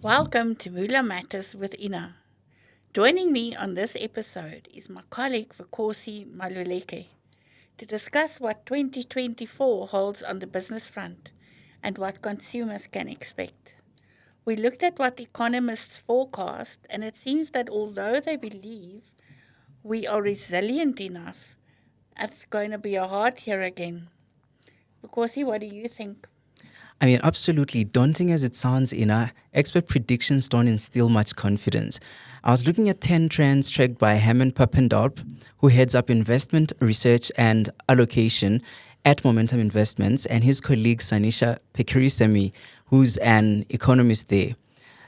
Welcome to Mula Matters with Ina. Joining me on this episode is my colleague Vukosi Maluleke to discuss what 2024 holds on the business front and what consumers can expect. We looked at what economists forecast, and it seems that although they believe we are resilient enough, it's going to be a hard year again. Vukosi, what do you think? Absolutely daunting as it sounds, Ina, expert predictions don't instill much confidence. I was looking at 10 trends tracked by Hammond Papendorp, who heads up investment research and allocation at Momentum Investments, and his colleague Sanisha Pekirisemi, who's an economist there.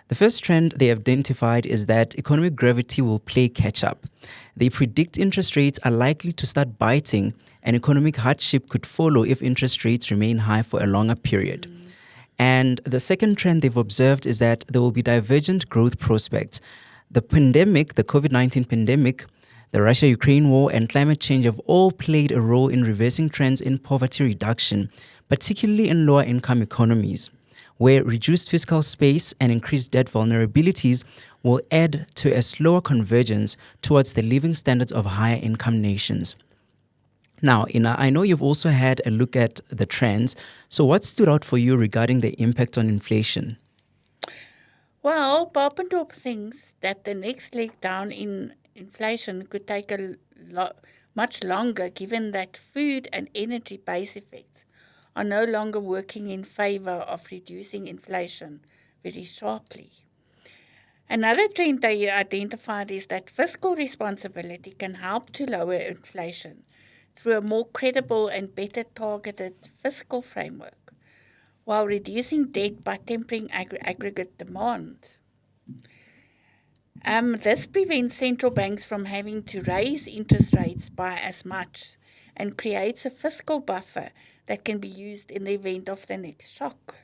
The first trend they identified is that economic gravity will play catch up. They predict interest rates are likely to start biting, and economic hardship could follow if interest rates remain high for a longer period. And the second trend they've observed is that there will be divergent growth prospects. The pandemic, the COVID 19 pandemic, the Russia Ukraine war, and climate change have all played a role in reversing trends in poverty reduction, particularly in lower income economies, where reduced fiscal space and increased debt vulnerabilities will add to a slower convergence towards the living standards of higher income nations. Now, Ina, I know you've also had a look at the trends. So, what stood out for you regarding the impact on inflation? Well, Papendorp thinks that the next leg down in inflation could take much longer given that food and energy base effects are no longer working in favor of reducing inflation very sharply. Another trend they identified is that fiscal responsibility can help to lower inflation through a more credible and better targeted fiscal framework, while reducing debt by tempering aggregate demand. This prevents central banks from having to raise interest rates by as much and creates a fiscal buffer that can be used in the event of the next shock.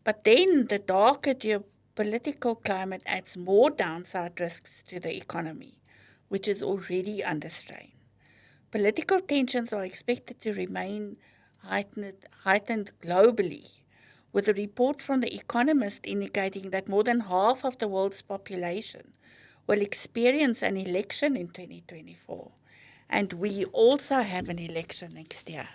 But then the darker geopolitical climate adds more downside risks to the economy, which is already under strain. Political tensions are expected to remain heightened globally, with a report from The Economist indicating that more than half of the world's population will experience an election in 2024. And we also have an election next year.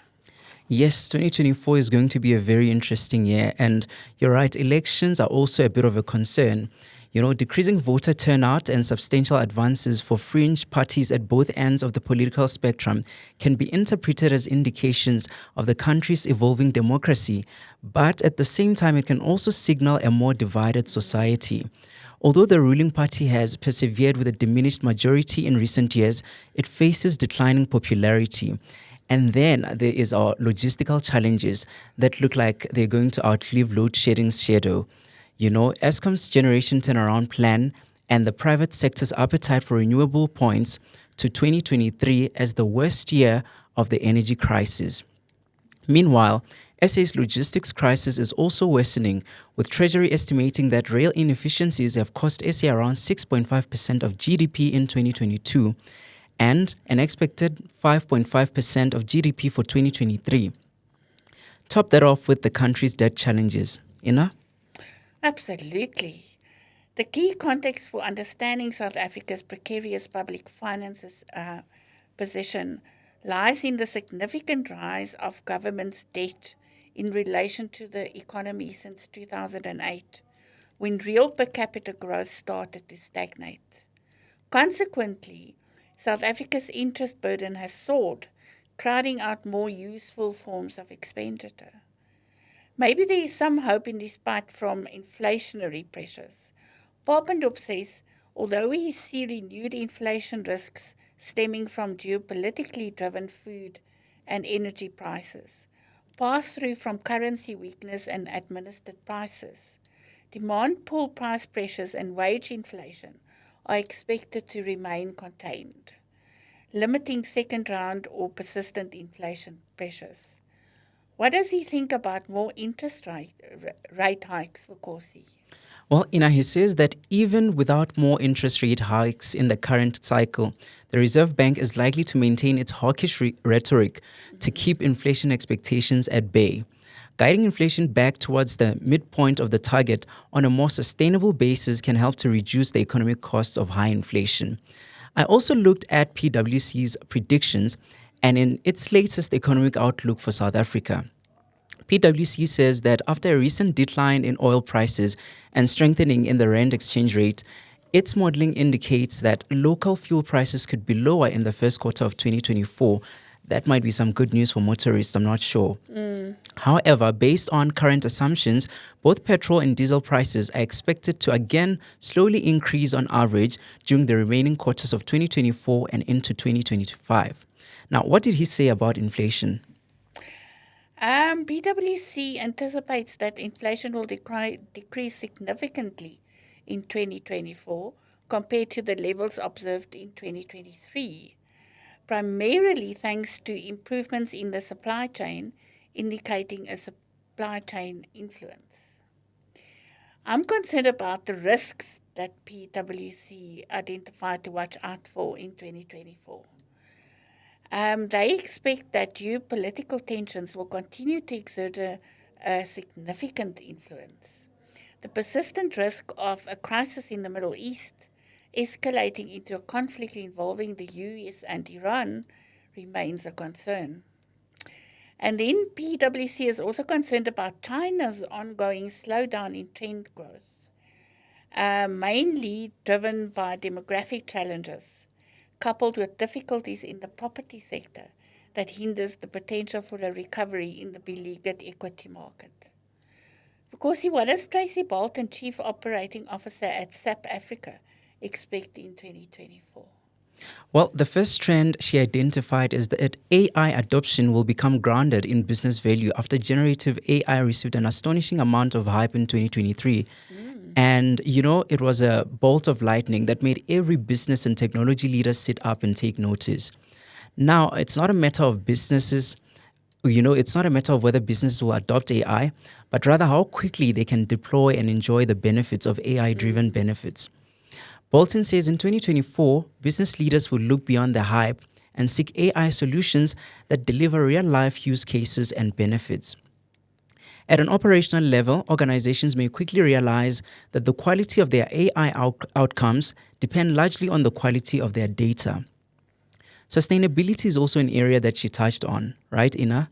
Yes, 2024 is going to be a very interesting year. And you're right, elections are also a bit of a concern. Decreasing voter turnout and substantial advances for fringe parties at both ends of the political spectrum can be interpreted as indications of the country's evolving democracy. But at the same time, it can also signal a more divided society. Although the ruling party has persevered with a diminished majority in recent years, it faces declining popularity. And then there is our logistical challenges that look like they're going to outlive load shedding's shadow. Eskom's generation turnaround plan and the private sector's appetite for renewable points to 2023 as the worst year of the energy crisis. Meanwhile, SA's logistics crisis is also worsening, with Treasury estimating that rail inefficiencies have cost SA around 6.5% of GDP in 2022 and an expected 5.5% of GDP for 2023. Top that off with the country's debt challenges. Ina? Absolutely. The key context for understanding South Africa's precarious public finances position lies in the significant rise of government's debt in relation to the economy since 2008, when real per capita growth started to stagnate. Consequently, South Africa's interest burden has soared, crowding out more useful forms of expenditure. Maybe there is some hope in respite from inflationary pressures. Papendorp says, although we see renewed inflation risks stemming from geopolitically driven food and energy prices, pass-through from currency weakness and administered prices, demand pull price pressures and wage inflation are expected to remain contained, limiting second-round or persistent inflation pressures. What does he think about more interest rate hikes for Corsi? Well, he says that even without more interest rate hikes in the current cycle, the Reserve Bank is likely to maintain its hawkish rhetoric to keep inflation expectations at bay. Guiding inflation back towards the midpoint of the target on a more sustainable basis can help to reduce the economic costs of high inflation. I also looked at PwC's predictions and in its latest economic outlook for South Africa. PwC says that after a recent decline in oil prices and strengthening in the rand exchange rate, its modeling indicates that local fuel prices could be lower in the first quarter of 2024. That might be some good news for motorists, I'm not sure. However, based on current assumptions, both petrol and diesel prices are expected to again slowly increase on average during the remaining quarters of 2024 and into 2025. Now, what did he say about inflation? PwC anticipates that inflation will decrease significantly in 2024 compared to the levels observed in 2023, primarily thanks to improvements in the supply chain, indicating a supply chain influence. I'm concerned about the risks that PwC identified to watch out for in 2024. They expect that geopolitical tensions will continue to exert a significant influence. The persistent risk of a crisis in the Middle East escalating into a conflict involving the US and Iran remains a concern. And then PwC is also concerned about China's ongoing slowdown in trend growth, mainly driven by demographic challenges, coupled with difficulties in the property sector that hinders the potential for a recovery in the beleaguered equity market. Because what does Tracy Bolton, Chief Operating Officer at SAP Africa, expect in 2024? Well, the first trend she identified is that AI adoption will become grounded in business value after generative AI received an astonishing amount of hype in 2023. And, it was a bolt of lightning that made every business and technology leader sit up and take notice. Now, it's not a matter of businesses, it's not a matter of whether businesses will adopt AI, but rather how quickly they can deploy and enjoy the benefits of AI-driven benefits. Bolton says in 2024, business leaders will look beyond the hype and seek AI solutions that deliver real-life use cases and benefits. At an operational level, organizations may quickly realize that the quality of their AI outcomes depend largely on the quality of their data. Sustainability is also an area that she touched on, right, Ina?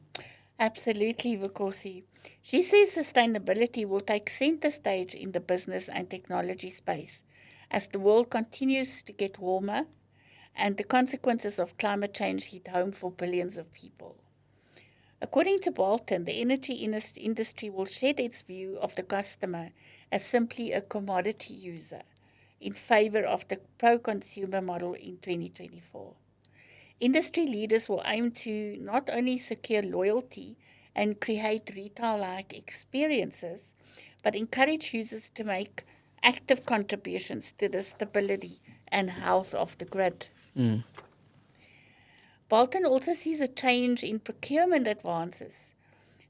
Absolutely, Vukosi. She says sustainability will take center stage in the business and technology space as the world continues to get warmer and the consequences of climate change hit home for billions of people. According to Bolton, the energy industry will shed its view of the customer as simply a commodity user in favor of the pro-consumer model in 2024. Industry leaders will aim to not only secure loyalty and create retail-like experiences, but encourage users to make active contributions to the stability and health of the grid. Bolton also sees a change in procurement advances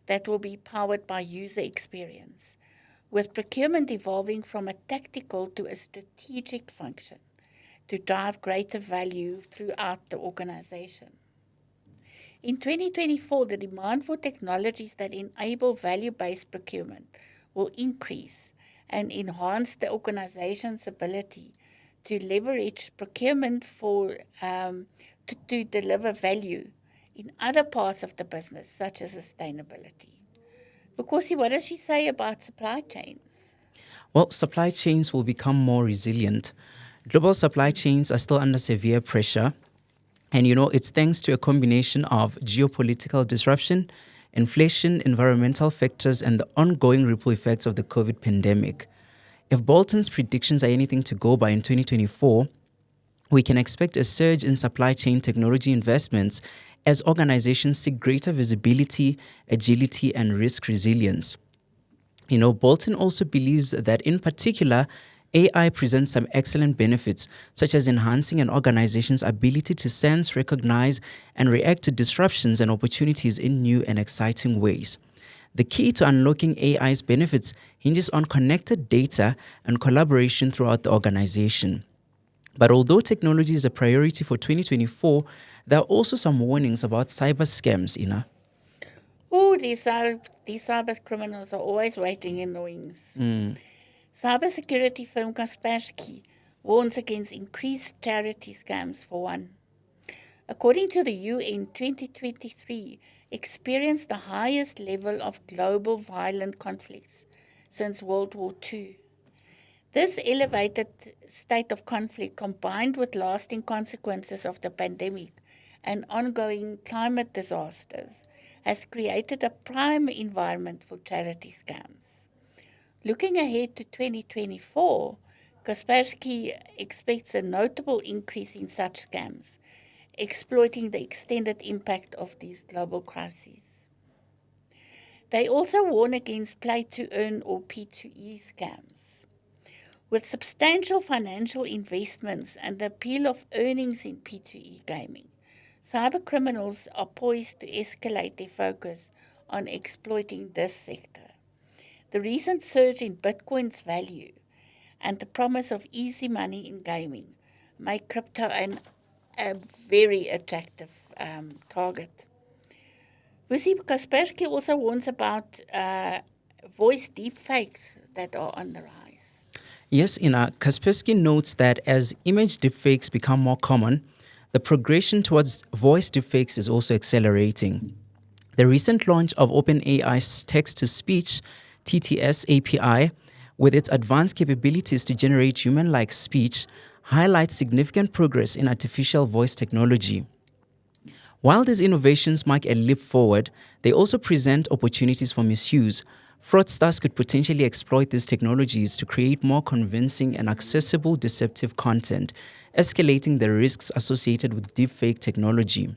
that will be powered by user experience, with procurement evolving from a tactical to a strategic function to drive greater value throughout the organization. In 2024, the demand for technologies that enable value-based procurement will increase and enhance the organization's ability to leverage procurement to deliver value in other parts of the business, such as sustainability. Because what does she say about supply chains? Well, supply chains will become more resilient. Global supply chains are still under severe pressure. And, it's thanks to a combination of geopolitical disruption, inflation, environmental factors, and the ongoing ripple effects of the COVID pandemic. If Bolton's predictions are anything to go by in 2024, we can expect a surge in supply chain technology investments as organizations seek greater visibility, agility, and risk resilience. Bolton also believes that in particular, AI presents some excellent benefits, such as enhancing an organization's ability to sense, recognize, and react to disruptions and opportunities in new and exciting ways. The key to unlocking AI's benefits hinges on connected data and collaboration throughout the organization. But although technology is a priority for 2024, there are also some warnings about cyber scams, Ina. Oh, these cyber criminals are always waiting in the wings. Cybersecurity firm Kaspersky warns against increased charity scams for one. According to the UN, 2023 experienced the highest level of global violent conflicts since World War II. This elevated state of conflict, combined with lasting consequences of the pandemic and ongoing climate disasters, has created a prime environment for charity scams. Looking ahead to 2024, Kaspersky expects a notable increase in such scams, exploiting the extended impact of these global crises. They also warn against play to earn or P2E scams. With substantial financial investments and the appeal of earnings in P2E gaming, cybercriminals are poised to escalate their focus on exploiting this sector. The recent surge in Bitcoin's value and the promise of easy money in gaming make crypto a very attractive target. Lucy Kaspersky also warns about voice deepfakes that are on the rise. Yes, Ina, Kaspersky notes that as image deepfakes become more common, the progression towards voice deepfakes is also accelerating. The recent launch of OpenAI's text-to-speech (TTS) API, with its advanced capabilities to generate human-like speech, highlights significant progress in artificial voice technology. While these innovations mark a leap forward, they also present opportunities for misuse. Fraudsters could potentially exploit these technologies to create more convincing and accessible deceptive content, escalating the risks associated with deepfake technology.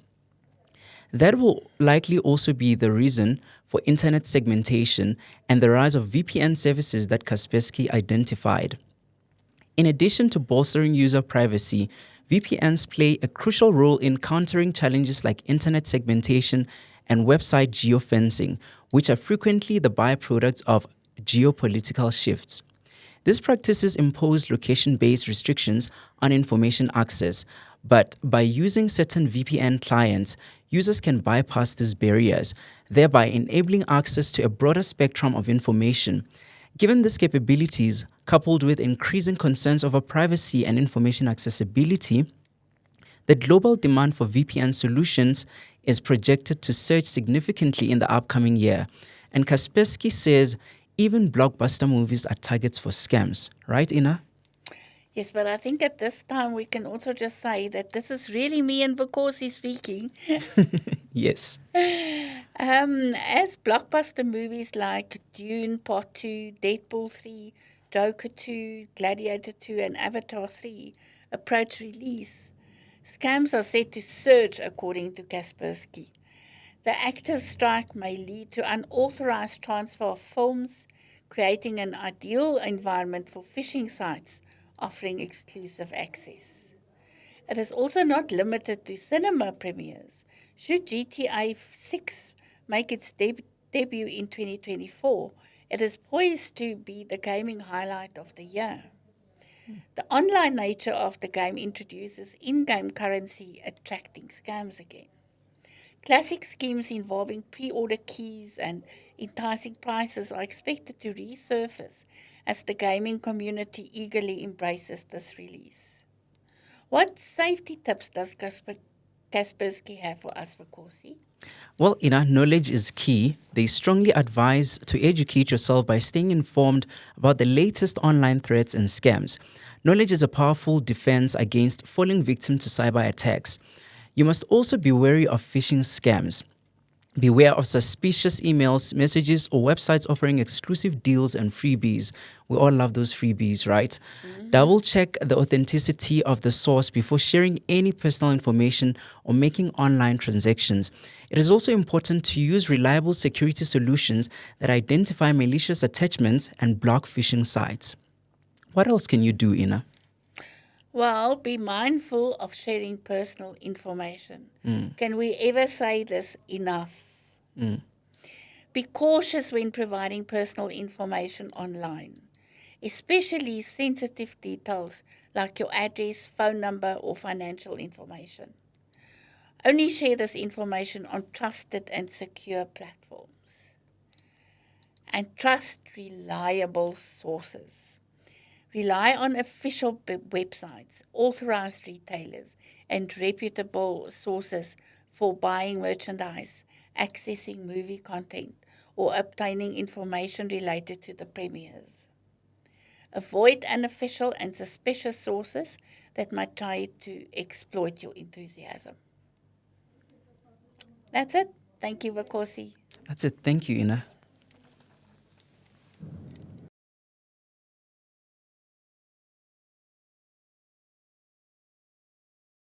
That will likely also be the reason for internet segmentation and the rise of VPN services that Kaspersky identified. In addition to bolstering user privacy, VPNs play a crucial role in countering challenges like internet segmentation and website geofencing, which are frequently the byproducts of geopolitical shifts. These practices impose location-based restrictions on information access, but by using certain VPN clients, users can bypass these barriers, thereby enabling access to a broader spectrum of information. Given these capabilities, coupled with increasing concerns over privacy and information accessibility, the global demand for VPN solutions is projected to surge significantly in the upcoming year. And Kaspersky says even blockbuster movies are targets for scams. Right, Ina? Yes, but I think at this time we can also just say that this is really me and Vukosi speaking. Yes. As blockbuster movies like Dune Part 2, Deadpool 3, Joker 2, Gladiator 2, and Avatar 3 approach release, scams are set to surge according to Kaspersky. The actors' strike may lead to unauthorized transfer of films, creating an ideal environment for phishing sites offering exclusive access. It is also not limited to cinema premieres. Should GTA 6 make its debut in 2024, it is poised to be the gaming highlight of the year. The online nature of the game introduces in-game currency, attracting scams again. Classic schemes involving pre-order keys and enticing prices are expected to resurface as the gaming community eagerly embraces this release. What safety tips does Kaspersky have for us, Vukosi? Well, Ina, knowledge is key. They strongly advise to educate yourself by staying informed about the latest online threats and scams. Knowledge is a powerful defense against falling victim to cyber attacks. You must also be wary of phishing scams. Beware of suspicious emails, messages, or websites offering exclusive deals and freebies. We all love those freebies, right? Double check the authenticity of the source before sharing any personal information or making online transactions. It is also important to use reliable security solutions that identify malicious attachments and block phishing sites. What else can you do, Ina? Well, be mindful of sharing personal information. Can we ever say this enough? Be cautious when providing personal information online, especially sensitive details like your address, phone number, or financial information. Only share this information on trusted and secure platforms. And trust reliable sources. Rely on official websites, authorized retailers, and reputable sources for buying merchandise, accessing movie content, or obtaining information related to the premieres. Avoid unofficial and suspicious sources that might try to exploit your enthusiasm. That's it. Thank you, Vakosi. That's it. Thank you, Ina.